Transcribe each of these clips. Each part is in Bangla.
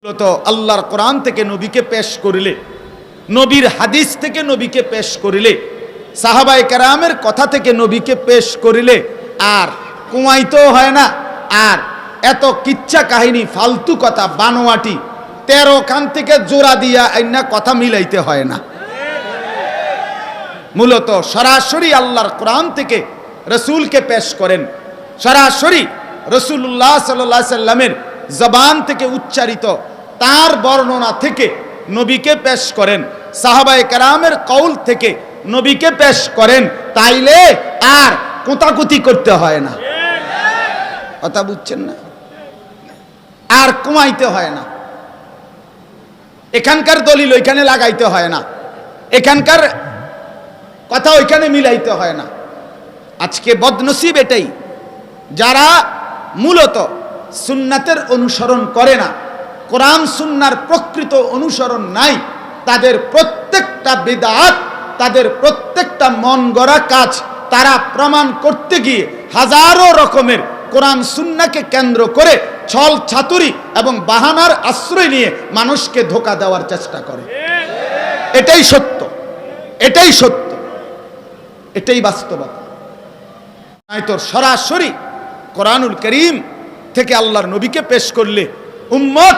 তো আল্লাহর কোরআন থেকে নবীকে পেশ করিলে, নবীর হাদিস থেকে নবীকে পেশ করিলে, সাহাবায়ে কেরামের কথা থেকে নবীকে পেশ করিলে আর কুমাইতেও হয় না, আর এত কিচ্ছা কাহিনী ফালতু কথা বানোয়াটি 13 খান থেকে জোড়া দিয়া আইনা কথা মিলাইতে হয় না। মূলত সরাসরি আল্লাহর কোরআন থেকে রসুলকে পেশ করেন, সরাসরি রসুল্লাহ সাল্লাল্লাহু আলাইহি সাল্লামের জবান থেকে উচ্চারিত তার বর্ণনা থেকে নবীকে পেশ করেন, সাহাবায়ে কেরামের কওল থেকে নবীকে পেশ করেন, তাইলে আর কোতাকুতি করতে হয় না। কথা বুঝছেন না? আর কমাইতে হয় না, এখানকার দলিল ওইখানে লাগাইতে হয় না, এখানকার কথা ওইখানে মিলাইতে হয় না। আজকে বদনসিব এটাই, যারা মূলত সুন্নাতের অনুসরণ করে না, কোরআন সুন্নাহর প্রকৃত অনুসরণ নাই, তাদের প্রত্যেকটা বিদআত, তাদের প্রত্যেকটা মন গড়া কাজ তারা প্রমাণ করতে গিয়ে হাজারো রকমের কোরআন সুন্নাহকে কেন্দ্র করে ছল ছাতুরি এবং বাহানার আশ্রয় নিয়ে মানুষকে ধোঁকা দেওয়ার চেষ্টা করে। এটাই সত্য, এটাই সত্য, এটাই বাস্তবতা। নয়তো সরাসরি কোরআনুল কারীম থেকে আল্লাহর নবীকে পেশ করলে উম্মত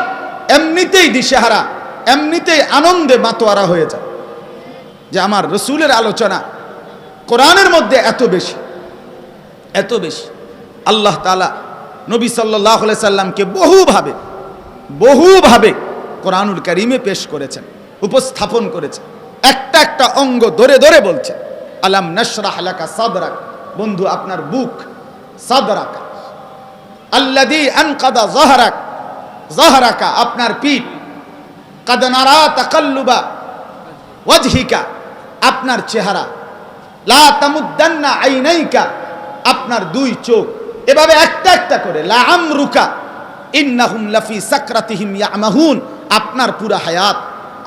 এমনিতেই দিশেহারা, এমনিতেই আনন্দে মাতোয়ারা হয়ে যায় যে আমার রসুলের আলোচনা কোরআনের মধ্যে এত বেশি, এত বেশি। আল্লাহ তাআলা নবী সাল্লাল্লাহু আলাইহি সাল্লামকে বহুভাবে কোরআনুল কারীমে পেশ করেছেন, উপস্থাপন করেছেন, একটা একটা অঙ্গ ধরে ধরে বলছেন আলাম নাশরাহ লাকা সাদরাক, বন্ধু আপনার বুক, সাদরাক আল্লাযী আনকাদা যাহরাক, যাহরাকা আপনার পিঠ, কাদ নারা তাকাল্লুবা ওয়াজহিকা আপনার চেহারা, লা তামুদ্দান্না আইনাইকা আপনার দুই চোখ, এভাবে একটা একটা করে লা আমরুকা ইন্নাহুম লাফি সাকরাতিহিম ইয়ামাহুন আপনার পুরা হায়াত,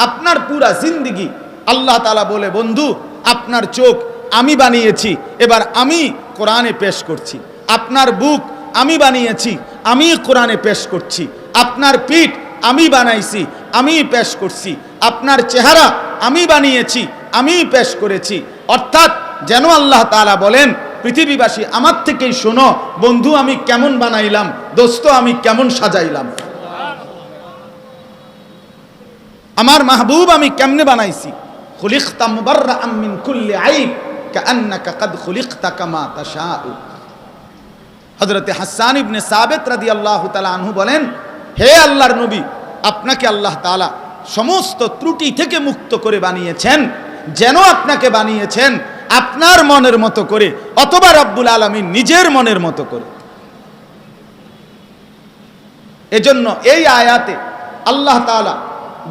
আপনার পুরা জিন্দেগি আল্লাহ তাআলা বলে বন্ধু আপনার চোখ আমি বানিয়েছি, এবার আমি কোরআনে পেশ করছি। আপনার বুক আমি বানিয়েছি, আমি কোরআনে পেশ করছি। আপনার পিঠ আমি বানাইছি, আমি পেশ করছি। আপনার চেহারা আমি বানিয়েছি, আমি পেশ করেছি। অর্থাৎ যেন আল্লাহ তাআলা বলেন পৃথিবীবাসী আমার থেকেই শোনো বন্ধু আমি কেমন বানাইলাম, দোস্ত আমি কেমন সাজাইলাম, আমার মাহবুব আমি কেমনে বানাইছি। খুলিকতা মুবাররাআম মিন কুল্লি আইব কাআন্নাকা কাদ খুলিকতা কামা তাশাউ। হযরতে হাসান ইবনে সাবিত রাদিয়াল্লাহু তাআলা আনহু বলেন, হে আল্লাহর নবী আপনাকে আল্লাহ তাআলা সমস্ত ত্রুটি থেকে মুক্ত করে বানিয়েছেন, যেন আপনাকে বানিয়েছেন আপনার মনের মতো করে অথবা রব্বুল আলামিন নিজের মনের মতো করে। এজন্য এই আয়াতে আল্লাহ তাআলা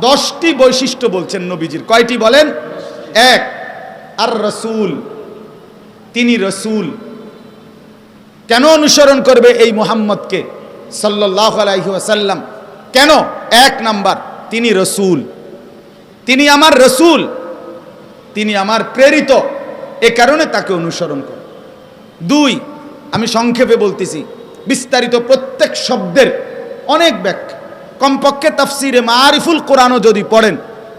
10টি বৈশিষ্ট্য বলছেন নবীজির। কয়টি বলেন? 1 আর রাসূল, তিনি রাসূল। কেন অনুসরণ করবে এই মুহাম্মদকে সাল্লাল্লাহু আলাইহি ওয়াসাল্লাম? কেন? 1 নাম্বার তিনি রাসূল, তিনি আমার রাসূল, তিনি আমার প্রেরিত, এ কারণে তাকে অনুসরণ করে। 2 আমি সংক্ষেপে বলতেছি, বিস্তারিত প্রত্যেক শব্দের অনেক ব্যাখ্যা, কমপক্ষে তাফসিরে মারিফুল কোরআনও যদি পড়েন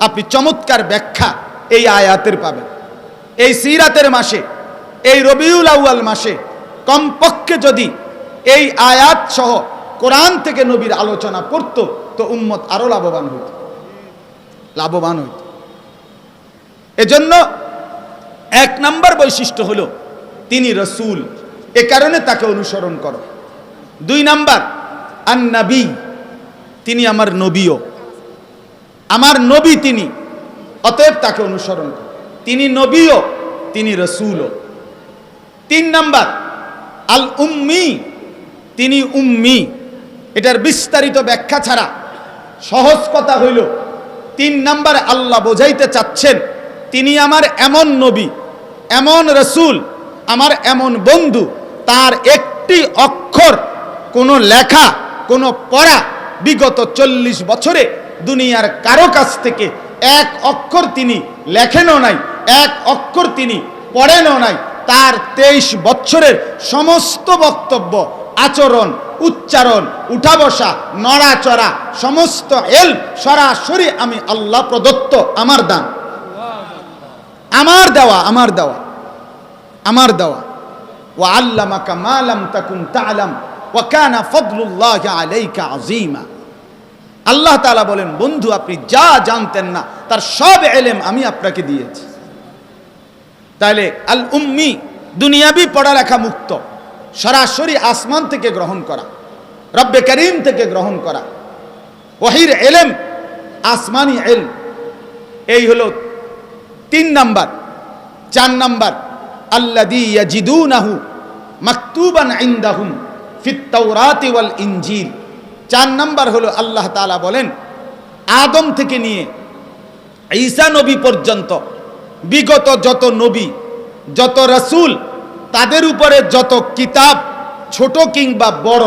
আপনি চমৎকার ব্যাখ্যা এই আয়াতের পাবেন। এই সিরাতের মাসে, এই রবিউল আউয়াল মাসে কমপক্ষে যদি এই আয়াত সহ কোরআন থেকে নবীর আলোচনা পড়তো তো উম্মত আরো লাভবান হইত, লাভবান হইত। এজন্য 1 নাম্বার বৈশিষ্ট্য হলো তিনি রাসূল, এ কারণে তাকে অনুসরণ করো। 2 নাম্বার আন-নবী, তিনি আমার নবীও, আমার নবী তিনি, অতএব তাকে অনুসরণ করো। তিনি নবীও, তিনি রাসূলও। 3 নাম্বার আল উম্মি, তিনি উম্মি। এটার বিস্তারিত ব্যাখ্যা ছাড়া সহজ কথা হইল 3 নাম্বার আল্লাহ বোঝাইতে চাচ্ছেন তিনি আমার এমন নবী, এমন রাসূল, আমার এমন বন্ধু, তার একটি অক্ষর কোনো লেখা, কোনো পড়া বিগত 40 বছরে দুনিয়ার কারো কাছ থেকে 1 অক্ষর তিনি লেখেনও নাই, 1 অক্ষর তিনি পড়েনও নাই। তার 23 বছরের সমস্ত বক্তব্য আচরণ, উচ্চারণ, উঠা বসা, নড়াচড়া, সমস্ত ইলম সরাসরি আমি আল্লাহ প্রদত্ত, আমার দান, আমার দেওয়া, আমার দেওয়া, আমার দেওয়া। ওয়া আল্লামাকা মা লাম তাকুন তা'লাম ওয়া কানা ফাদলুল্লাহি আলাইকা আযীমা। আল্লাহ তাআলা বলেন, বন্ধু আপনি যা জানতেন না তার সব ইলম আমি আপনাকে দিয়েছি। তাহলে আল উম্মি দুনিয়াবি পড়ালেখা মুক্ত, সরাসরি আসমান থেকে গ্রহণ করা, রব্বে করিম থেকে গ্রহণ করা, ওহীর ইলম, আসমানি ইলম। এই হলো 3 নাম্বার। 4 নাম্বার, আল্লাযী ইয়াজিদুনাহু মাকতুবান ইনদাহুম ফিত তাওরাতি ওয়াল ইনজিল। 4 নাম্বার হলো আল্লাহ তাআলা বলেন, আদম থেকে নিয়ে ঈসা নবী পর্যন্ত বিগত যত নবী, যত রাসূল, তাদের উপরে যত কিতাব ছোট কিংবা বড়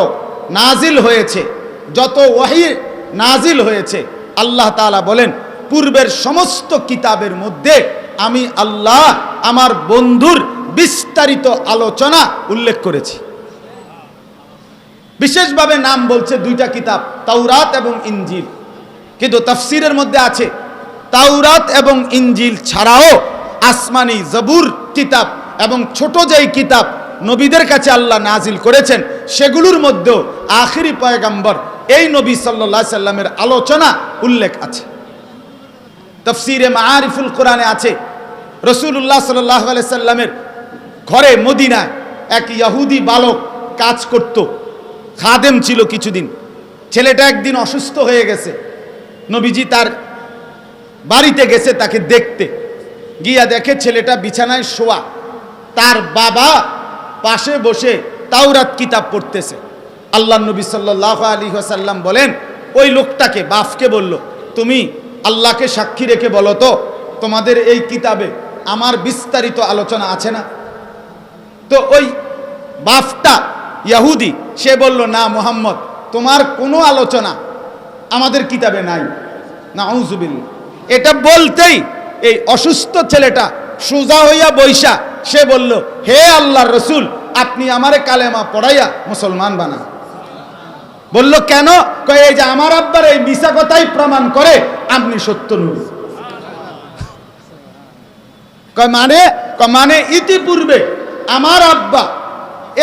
নাজিল হয়েছে, যত ওহী নাজিল হয়েছে, আল্লাহ তাআলা বলেন পূর্বের সমস্ত কিতাবের মধ্যে আমি আল্লাহ আমার বন্ধুর বিস্তারিত আলোচনা উল্লেখ করেছি। বিশেষভাবে নাম বলছে 2টা কিতাব, তাওরাত এবং ইনজিল। কিন্তু তাফসীরের মধ্যে আছে তাওরাত এবং ইনজিল ছাড়াও আসমানি জবুর কিতাব এবং ছোট যেই কিতাব নবীদের কাছে আল্লাহ নাজিল করেছেন, সেগুলোর মধ্যেও আখিরি পয়গম্বর এই নবী সাল্লাল্লাহু আলাইহি সাল্লামের আলোচনা উল্লেখ আছে। তাফসীরে মাআরিফুল কোরআনে আছে, রাসূলুল্লাহ সাল্লাল্লাহু আলাইহি সাল্লামের ঘরে মদিনায় এক ইহুদি বালক কাজ করত, খাদেম ছিল কিছুদিন। ছেলেটা একদিন অসুস্থ হয়ে গেছে, নবীজি তার বাড়িতে গেছে তাকে দেখতে, গিয়া দেখে ছেলেটা বিছানায় শোয়া, তার বাবা পাশে বসে তাওরাত কিতাব পড়তেছে। আল্লাহর নবী সাল্লাল্লাহু আলাইহি ওয়াসাল্লাম বলেন, ওই লোকটাকে, বাপকে বলল, তুমি আল্লাহকে সাক্ষী রেখে বলো তো তোমাদের এই কিতাবে আমার বিস্তারিত আলোচনা আছে না? তো ওই বাপটা ইহুদি, সে বলল, না মুহাম্মদ, তোমার কোনো আলোচনা আমাদের কিতাবে নাই। নাউযুবিল্লাহ। এটা বলতেই এই অসুস্থ ছেলেটা সোজা হইয়া বৈশা সে বলল, হে আল্লাহর রাসূল, আপনি আমারে কালেমা পড়াইয়া মুসলমান বানান। বলল কেন? কয় এই যে আমার আব্বার এই মিছা কথাই প্রমাণ করে আপনি সত্য নবী। কয় মানে ইতিপূর্বে আমার আব্বা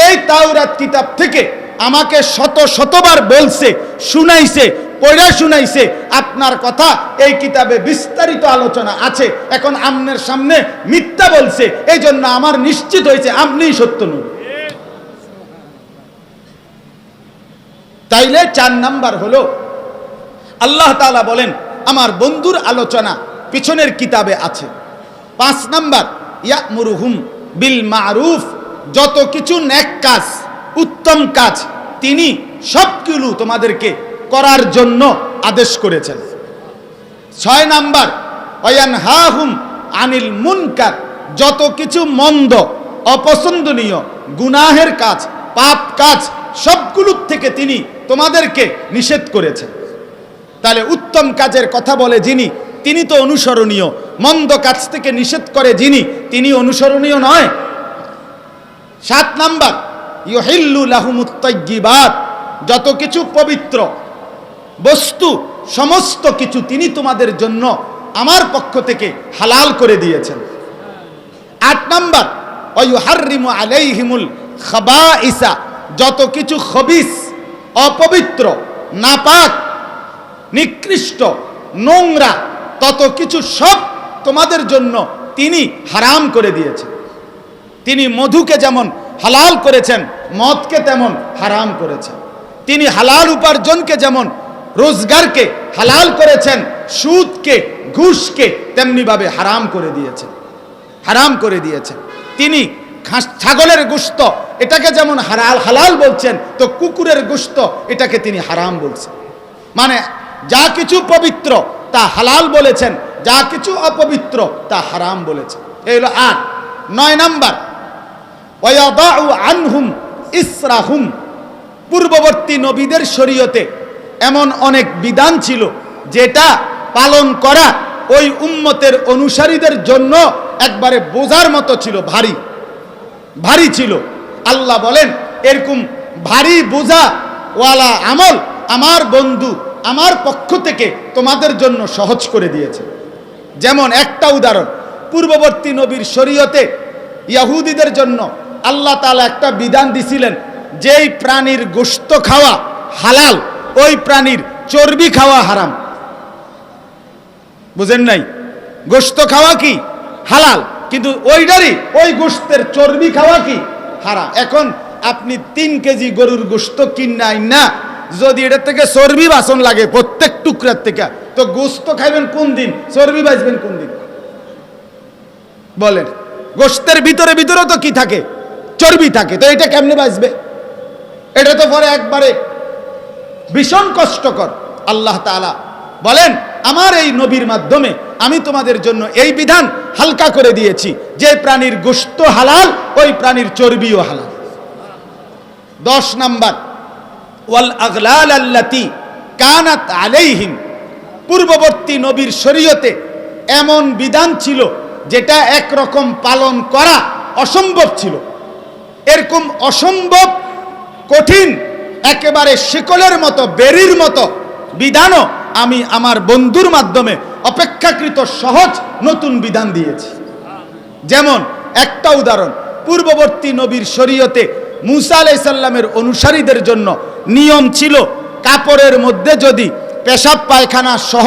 এই তাওরাত কিতাব থেকে আমাকে শতবার বলছে, শুনাইছে, পড়া শুনাইছে, আপনার কথা এই কিতাবে বিস্তারিত আলোচনা আছে। এখন আপনার সামনে মিথ্যা বলছে, এই জন্য আমার নিশ্চিত হয়েছে আপনিই সত্য নবী। তাইলে 4 নাম্বার হলো আল্লাহ তাআলা বলেন আমার বন্ধুর আলোচনা পিছনের কিতাবে আছে। 5 নাম্বার, ইয়ামুরুহুম বিল মারুফ, যত কিছু নেক কাজ, উত্তম কাজ তিনি সবগুলো তোমাদেরকে করার জন্য আদেশ করেছেন। 6 নাম্বার, ওয়ায়ানহাহুম আনিল মুনকার, যত কিছু মন্দ, অপছন্দনীয়, গুনাহের কাজ, পাপ কাজ সবগুলোর থেকে তিনি তোমাদেরকে নিষেধ করেছেন। তাহলে উত্তম কাজের কথা বলে যিনি, তিনি তো অনুসরণীয়। মন্দ কাজ থেকে নিষেধ করে যিনি, তিনি অনুসরণীয় নয়। 7 নাম্বার, ইউহিল্লু লাহুমুত তাইয়্যিবাত, যত কিছু পবিত্র বস্তু সমস্ত কিছু তিনি তোমাদের জন্য আমার পক্ষ থেকে হালাল করে দিয়েছেন। 8 নাম্বার, ওয়ায়ুহাররিমু আলাইহিমুল খাবাইসা, যত কিছু খবিস, অপবিত্র, নাপাক, নিকৃষ্ট, নোংরা, তত কিছু সব তোমাদের জন্য তিনি হারাম করে দিয়েছেন। তিনি মধুকে যেমন হালাল করেছেন, মদকে তেমন হারাম করেছেন। তিনি হালাল উপার্জনকে যেমন রোজগারকে হালাল করেছেন, সুদকে, ঘুষকে তেমনিভাবে হারাম করে দিয়েছেন, হারাম করে দিয়েছেন। তিনি ছাগলের গোশত এটাকে যেমন হালাল বলছেন, তো কুকুরের গোশত এটাকে তিনি হারাম বলছেন। মানে যা কিছু পবিত্র তা হালাল বলেছেন, যা কিছু অপবিত্র তা হারাম বলেছেন। এই হলো 8। 9 নাম্বার, ওয়ায়াদাউ আনহুম ইসরাহুম, পূর্ববর্তী নবীদের শরীয়তে এমন অনেক বিধান ছিল যেটা পালন করা ওই উম্মতের অনুসারীদের জন্য একবারে বোঝার মতো ছিল, ভারী ছিল। আল্লাহ বলেন এরকম ভারী বোঝা ওয়ালা আমল আমার বন্ধু আমার পক্ষ থেকে তোমাদের জন্য সহজ করে দিয়েছে। যেমন একটা উদাহরণ, পূর্ববর্তী নবীর শরীয়তে ইহুদিদের জন্য আল্লাহ তাআলা একটা বিধান দিছিলেন, যেই প্রাণীর গোশত খাওয়া হালাল ওই প্রাণীর চর্বি খাওয়া হারাম। বুঝেন নাই? গোশত খাওয়া কি হালাল, কিন্তু ওইটারই ওই গোশতের চর্বি খাওয়া কি হারাম। এখন আপনি 3 কেজি গরুর গোশত কিনাই না, যদি এটা থেকে চর্বি বাসন লাগে প্রত্যেক টুকরার থেকে, তো গোশত খাইবেন কোন দিন, চর্বি বাঁচবেন কোন দিন বলেন? গোশতের ভিতরে তো কি থাকে, চর্বি থাকে, তো এটা কেমনে বাঁচবে? এটা তো পরে একবারে ভীষণ কষ্টকর। আল্লাহ তাআলা বলেন, আমার এই নবীর মাধ্যমে আমি তোমাদের জন্য এই বিধান হালকা করে দিয়েছি, যে প্রাণীর গোশত হালাল ওই প্রাণীর চর্বিও হালাল। 10 নাম্বার, ওয়াল আগলাল আল্লাতি কানাত আলাইহিম, পূর্ববর্তী নবীর শরীয়তে এমন বিধান ছিল যেটা একরকম পালন করা অসম্ভব ছিল। এরকম অসম্ভব কঠিন একেবারে শিকলের মতো বেরির মতো বিধানও আমি আমার বন্ধুর মাধ্যমে অপেক্ষাকৃত সহজ নতুন বিধান দিয়েছি। যেমন একটা উদাহরণ, পূর্ববর্তী নবীর শরীয়তে মুসা আলাইহিস সালামের অনুসারীদের জন্য নিয়ম ছিল, কাপড়ের মধ্যে যদি পেশাব পায়খানা সহ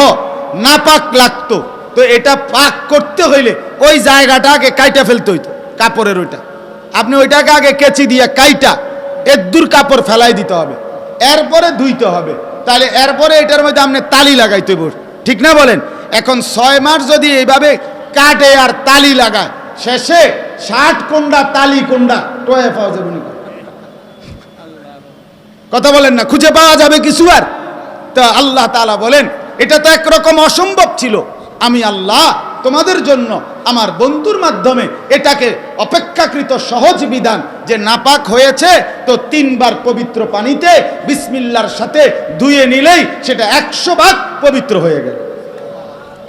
নাপাক লাগতো, তো এটা পাক করতে হইলে ওই জায়গাটা আগে কাইটা ফেলতে হইতো, কাপড়ের ওইটা আপনি ওইটাকে আগে কেচি দিয়ে কাইটা এদ্দুর কাপড় ফেলাই দিতে হবে, এরপরে ধুইতে হবে, তাহলে এরপরে এটার মধ্যে আপনি তালি লাগাইতে হবে, ঠিক না বলেন? এখন 6 মাস যদি এইভাবে কাটে আর তালি লাগায়, শেষে 60 কোন্ডা তালি কোন্ডা টোয়ে পাওয়া যাবে না। কথা বলেন না, খুঁজে পাওয়া যাবে কিছু আর? তো আল্লাহ তাআলা বলেন, এটা তো একরকম অসম্ভব ছিল, আমি আল্লাহ তোমাদের জন্য আমার বন্ধুর মাধ্যমে এটাকে অপেক্ষাকৃত সহজ বিধান, যে নাপাক হয়েছে তো 3 বার পবিত্র পানিতে বিসমিল্লাহর সাথে ধুয়ে নিলেই সেটা 100 ভাগ পবিত্র হয়ে গেল।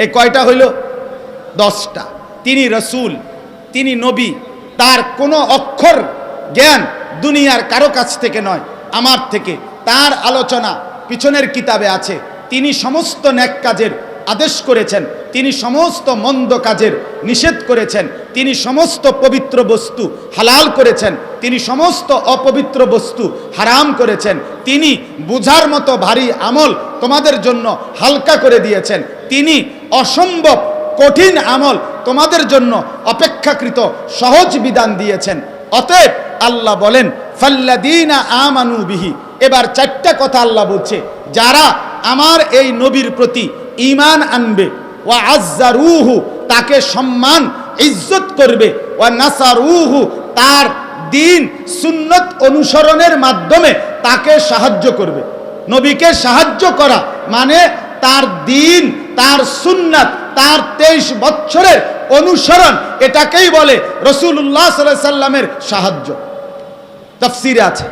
এই কয়টা হইল? 10টা। তিনি রাসূল, তিনি নবী, তার কোনো অক্ষর জ্ঞান দুনিয়ার কারো কাছ থেকে নয়, আমার থেকে। তার আলোচনা পিছনের কিতাবে আছে। তিনি সমস্ত নেক কাজের আদেশ করেছেন, তিনি সমস্ত মন্দ কাজের নিষেধ করেছেন, তিনি সমস্ত পবিত্র বস্তু হালাল করেছেন, তিনি সমস্ত অপবিত্র বস্তু হারাম করেছেন, তিনি বুঝার মতো ভারী আমল তোমাদের জন্য হালকা করে দিয়েছেন, তিনি অসম্ভব কঠিন আমল তোমাদের জন্য অপেক্ষাকৃত সহজ বিধান দিয়েছেন। অতএব আল্লাহ বলেন, ফাল্লাযীনা আমানু বিহি, এবার 4টা কথা আল্লাহ বলছে, যারা আমার এই নবীর প্রতি ঈমান আনবে, ওয়া আযযারুহু, তাকে সম্মান ইজ্জত করবে, ওয়া নাসারুহু, তার দ্বীন সুন্নত অনুসরণের মাধ্যমে তাকে সাহায্য করবে। নবীকে সাহায্য করা মানে তার দ্বীন, তার সুন্নাত, তার 23 বছরের অনুসরণ, এটাকেই বলে রাসূলুল্লাহ সাল্লাল্লাহু আলাইহি সাল্লামের সাহায্য। তাফসীরে আছে